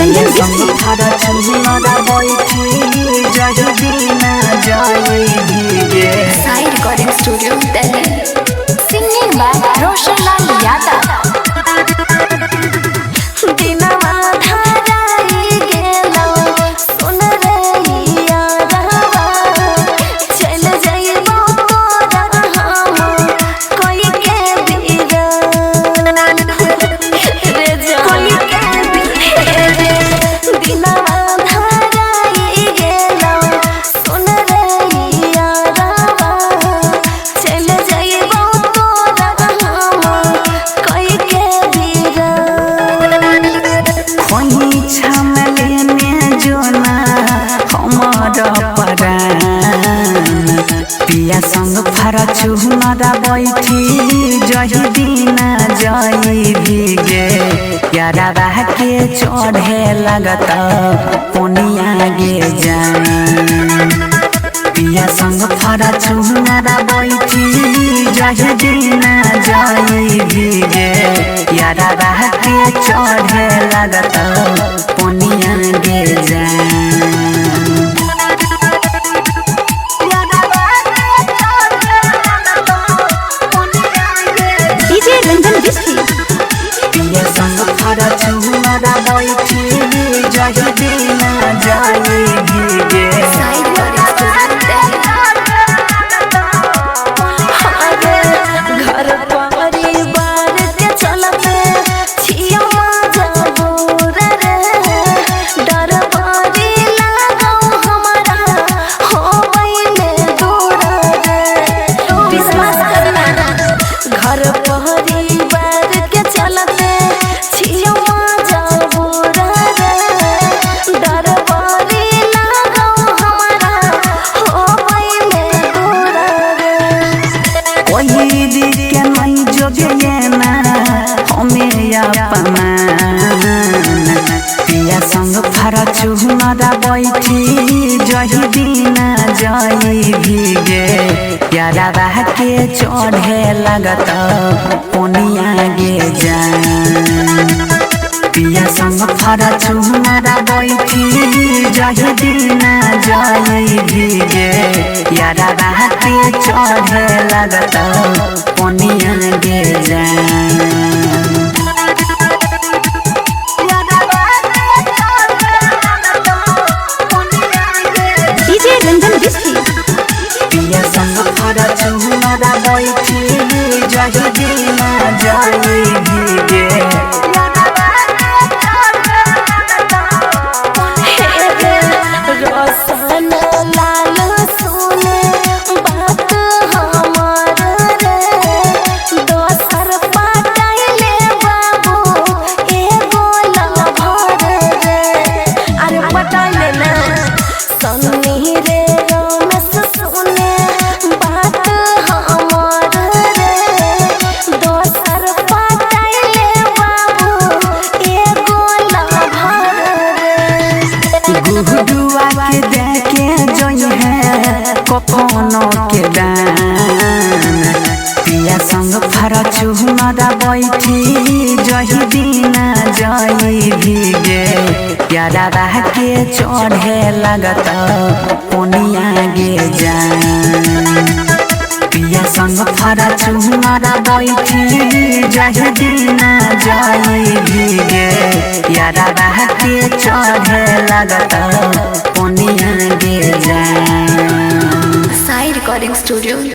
संग थारा चुनरा बैठी जही बिना जाए भीगे। Sai recording studio Delhi. Singing by Roshan Lal Yadav. पिया संग फरा चुनरा बैठी जही बिना जाई भीगे। यारा बाह के चढ़े लगत पोनिया गे जान। पिया संग फरा चुनरा बैठी जही बिना जाई भीगे। यारा बाह के चढ़े लगत पोनिया गे जान। पिया संग थारा चुनरा बैठी जही बिना जाए भीगे। घर परिवार के चलते छियो मजबूर रे। डर बड़ी लागो हमारा हो पहिले दूर रे। विश्वास करना घर परिवार के चलते छियो मजबूर रे। डर बड़ी लागो हमारा हो पहिले दूर रे। कोई दी के नहीं जोगे ना हमें अपना। पिया संग फरा चुनरा बैठी जही बिना जाई भीगे। यारा बाह के चढ़े लगत पोनिया गे जान। पिया संग फरा चुनरा बैठी जही बिना जाई भीगे। यारा बाह के चढ़े लगत पोनिया गे जान। पिया संग फरा चुनरा बैठी जही बिना जाई भीगे। रोशन लाल सुने बात हमार रे। दोसर पटाइले बाबू एगो लभर रे। अरे पटाइले ना सन्नी रे रमेश सुने बात हमार रे। दोसर पटाइले बाबू एगो लभर रे। गुहुआ के देखे जोई है कफनो के दान। पिया संग फरा चुनरा बैठी जही बिना जाई भीगे। यारा बाह के चढ़े लगत पोनिया गे जान। पिया संग फरा चुनरा बैठी जही बिना जाई भीगे। यारा बाह के चढ़े लगत पोनिया गे जान। साई रिकॉर्डिंग स्टूडियो